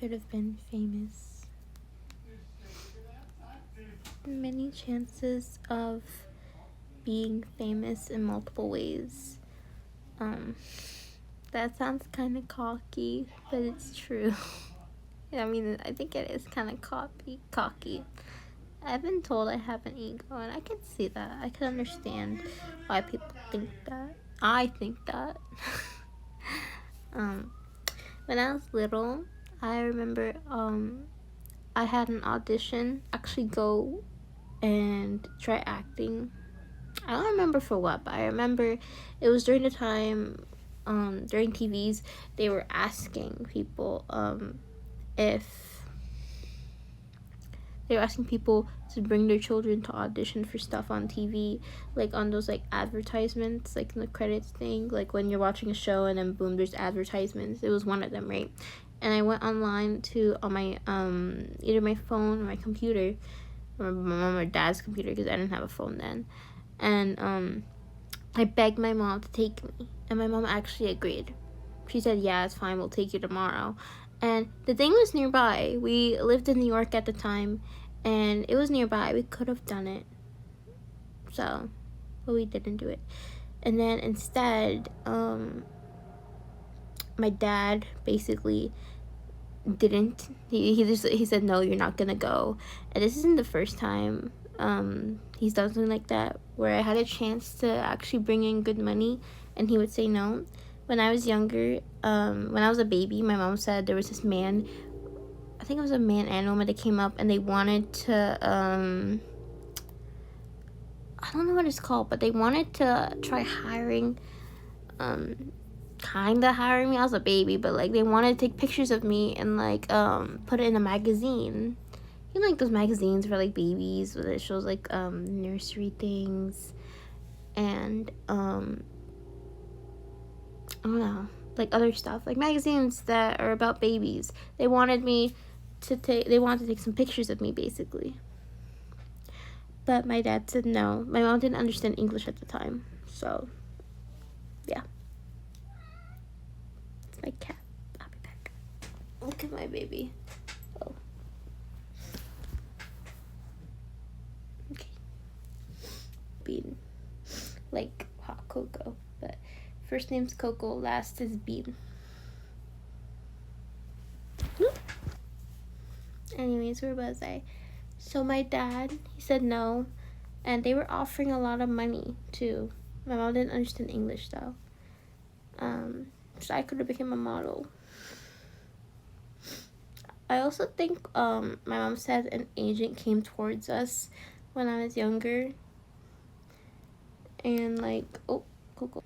could have been famous. Many chances of being famous in multiple ways. That sounds kind of cocky, but it's true. I mean, I think it is kind of cocky. I've been told I have an ego, and I can see that. I can understand why people think that. I think that. When I was little, I remember I had an audition, actually go and try acting. I don't remember for what, but I remember it was during the time, during TVs, they were asking people if they were asking people to bring their children to audition for stuff on TV, like on those like advertisements, like in the credits thing, like when you're watching a show and then boom, there's advertisements. It was one of them, right? And I went online to on my either my phone or my computer, or my mom or dad's computer, because I didn't have a phone then, and I begged my mom to take me, and my mom actually agreed. She said, "Yeah, it's fine. We'll take you tomorrow." And the thing was nearby. We lived in New York at the time, and it was nearby. We could have done it. So, but we didn't do it. And then instead, my dad basically didn't. He said, "No, you're not gonna go." And this isn't the first time he's done something like that, where I had a chance to actually bring in good money, and he would say no. When I was younger, when I was a baby, my mom said there was this man, I think it was a man and woman that came up, and they wanted to, I don't know what it's called, but they wanted to try hiring, kind of hiring me. I was a baby, but like they wanted to take pictures of me and like put it in a magazine. You know, like those magazines for like babies, where it shows like nursery things, and I don't know, like other stuff, like magazines that are about babies. They wanted to take some pictures of me, basically. But my dad said no. My mom didn't understand English at the time, so yeah. It's my cat. I'll be back. Look at my baby. Oh. Okay. Bean. Like hot cocoa, but first name's Coco, last is Bean. Anyways, where was I? So my dad, he said no, and they were offering a lot of money too. My mom didn't understand English though. So I could have become a model. I also think my mom said an agent came towards us when I was younger, and like, oh, Coco.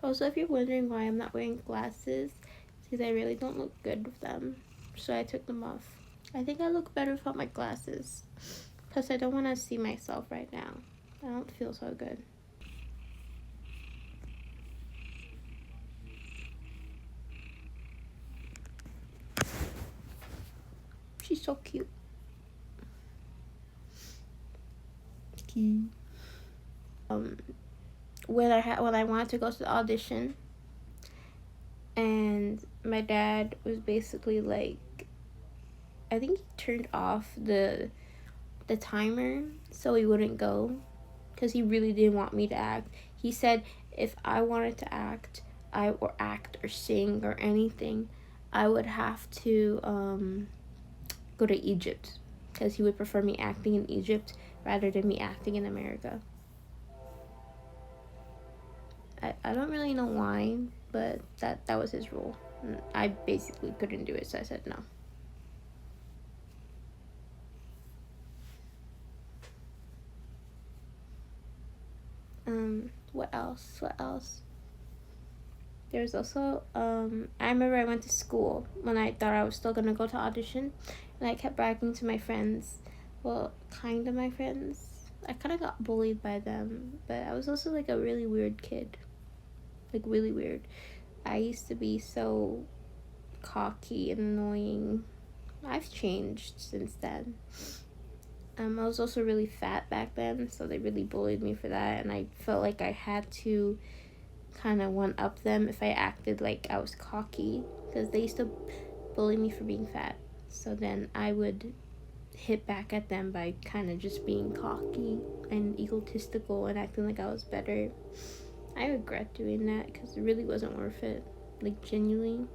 Also, if you're wondering why I'm not wearing glasses, it's because I really don't look good with them, so I took them off. I think I look better without my glasses. Plus, I don't want to see myself right now. I don't feel so good. She's so cute. Cute. When I wanted to go to the audition, and my dad was basically like, I think he turned off the timer so he wouldn't go, because he really didn't want me to act. He said if I wanted to act, or sing or anything, I would have to go to Egypt, because he would prefer me acting in Egypt rather than me acting in America. I don't really know why, but that was his rule. I basically couldn't do it, so I said no. What else? There's also, I remember I went to school when I thought I was still gonna go to audition, and I kept bragging to my friends. Well, kind of my friends. I kind of got bullied by them, but I was also like a really weird kid. Like, really weird. I used to be so cocky and annoying. I've changed since then. I was also really fat back then, so they really bullied me for that, and I felt like I had to kind of one up them if I acted like I was cocky, because they used to bully me for being fat. So then I would hit back at them by kind of just being cocky and egotistical and acting like I was better. I regret doing that because it really wasn't worth it, like genuinely.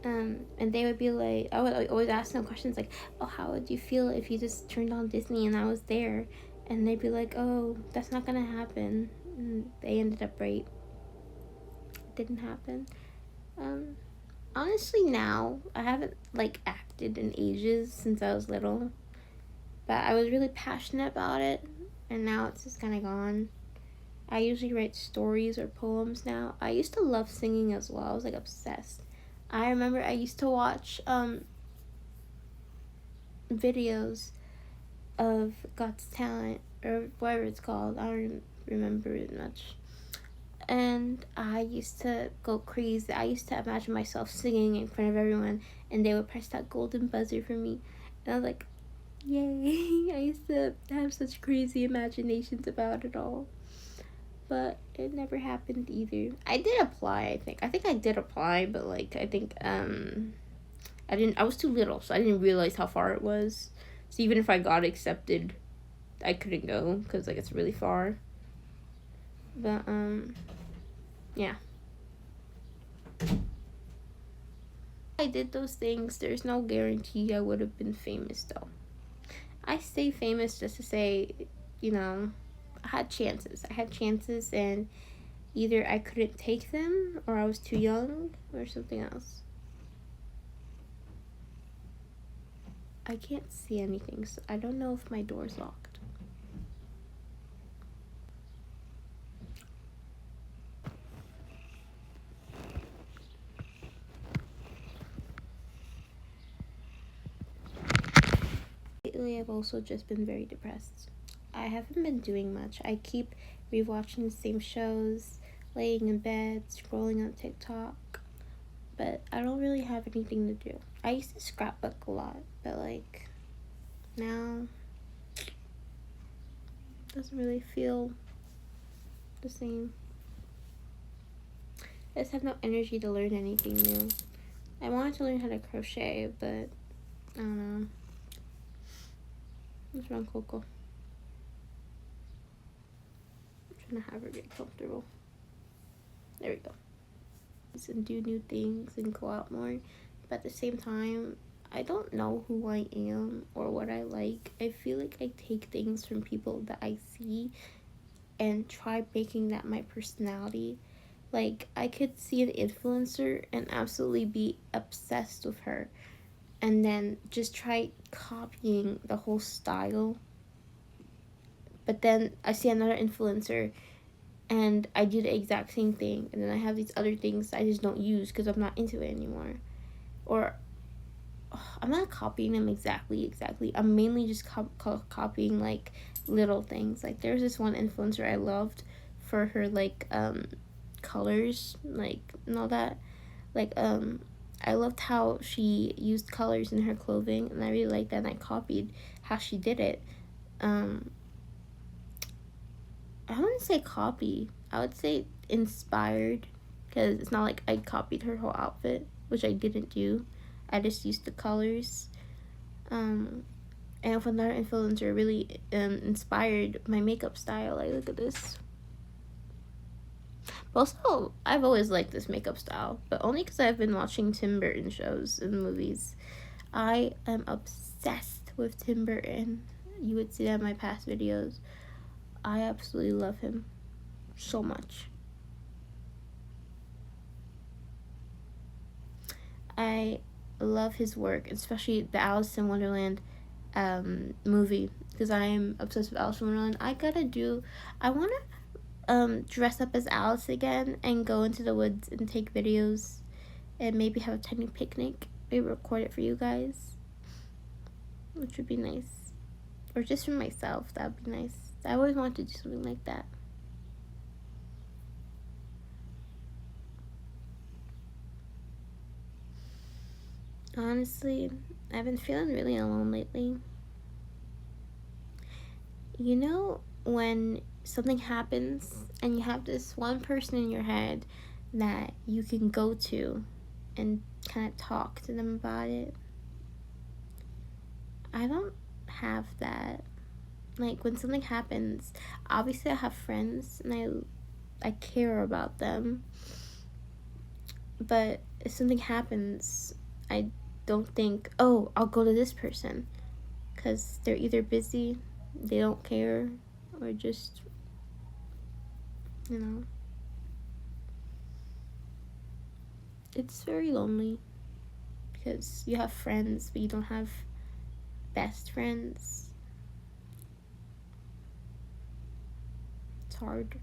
And they would be like, I would always ask them questions like, oh, how would you feel if you just turned on Disney and I was there? And they'd be like, oh, that's not gonna happen. And they ended up right. It didn't happen. Honestly, now I haven't like acted in ages since I was little, but I was really passionate about it, and now it's just kind of gone. I usually write stories or poems now. I used to love singing as well. I was like obsessed. I remember I used to watch videos of God's Talent or whatever it's called. I don't remember it much. And I used to go crazy. I used to imagine myself singing in front of everyone, and they would press that golden buzzer for me. And I was like, yay. I used to have such crazy imaginations about it all. But it never happened either. I did apply, I think. I did apply, but like I think I was too little, so I didn't realize how far it was. So even if I got accepted, I couldn't go because like it's really far. But yeah. I did those things, there's no guarantee I would have been famous though. I say famous just to say, you know, I had chances and either I couldn't take them or I was too young or something else. I can't see anything, so I don't know if my door's locked. Lately, I've also just been very depressed. I haven't been doing much. I keep rewatching the same shows, laying in bed, scrolling on TikTok, but I don't really have anything to do. I used to scrapbook a lot, but like now it doesn't really feel the same. I just have no energy to learn anything new. I wanted to learn how to crochet, but I don't know. What's wrong, Coco? I'm trying to have her get comfortable. There we go. And do new things and go out more. But at the same time, I don't know who I am or what I like. I feel like I take things from people that I see and try making that my personality. Like, I could see an influencer and absolutely be obsessed with her, and then just try copying the whole style. But then I see another influencer and I do the exact same thing, and then I have these other things I just don't use because I'm not into it anymore. Or I'm not copying them exactly. I'm mainly just copying like little things. Like there's this one influencer I loved for her like colors, like and all that. Like I loved how she used colors in her clothing, and I really liked that, and I copied how she did it. I wouldn't say copy. I would say inspired, because it's not like I copied her whole outfit, which I didn't do. I just used the colors. And if another influencer really inspired my makeup style, like look at this. Also, I've always liked this makeup style, but only because I've been watching Tim Burton shows and movies. I am obsessed with Tim Burton. You would see that in my past videos. I absolutely love him so much. I love his work, especially the Alice in Wonderland movie, because I am obsessed with Alice in Wonderland. I want to dress up as Alice again and go into the woods and take videos and maybe have a tiny picnic. Maybe record it for you guys, which would be nice. Or just for myself, that would be nice. I always wanted to do something like that. Honestly, I've been feeling really alone lately. You know when something happens and you have this one person in your head that you can go to and kind of talk to them about it. I don't have that. Like, when something happens, obviously I have friends and I care about them, but if something happens, I don't think, oh, I'll go to this person, because they're either busy, they don't care, or just, you know, it's very lonely because you have friends, but you don't have best friends. It's hard.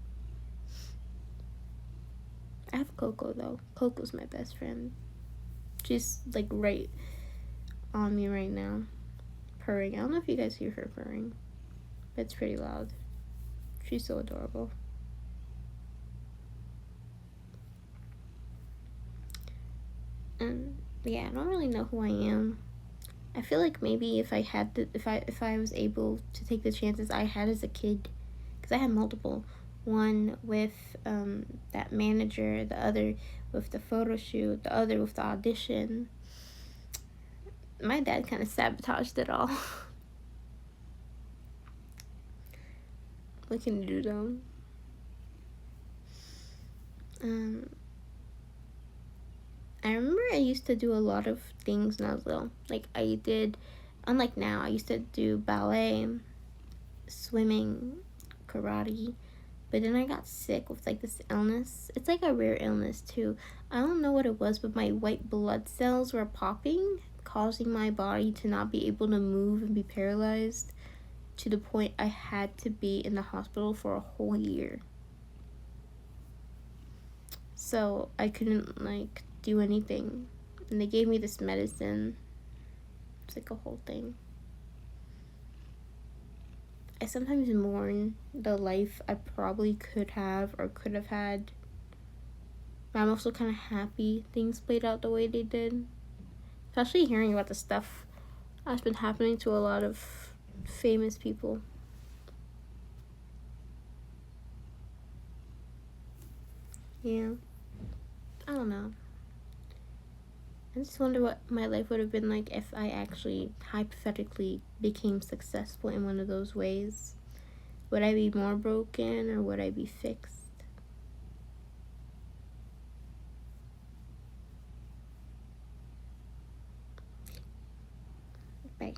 I have Coco though. Coco's my best friend. She's like right on me right now, purring. I don't know if you guys hear her purring, but it's pretty loud. She's so adorable. And yeah, I don't really know who I am. I feel like maybe if I was able to take the chances I had as a kid, because I had multiple. One with that manager, the other with the photo shoot, the other with the audition. My dad kind of sabotaged it all. What can you do though? I remember I used to do a lot of things when I was little. Like, I did, unlike now, I used to do ballet, swimming, karate. But then I got sick with like this illness. It's like a rare illness too. I don't know what it was, but my white blood cells were popping, causing my body to not be able to move and be paralyzed, to the point I had to be in the hospital for a whole year. So I couldn't like do anything. And they gave me this medicine. It's like a whole thing. I sometimes mourn the life I probably could have or could have had. But I'm also kind of happy things played out the way they did. Especially hearing about the stuff that's been happening to a lot of famous people. Yeah. I don't know. I just wonder what my life would have been like if I actually hypothetically became successful in one of those ways. Would I be more broken or would I be fixed? Bye.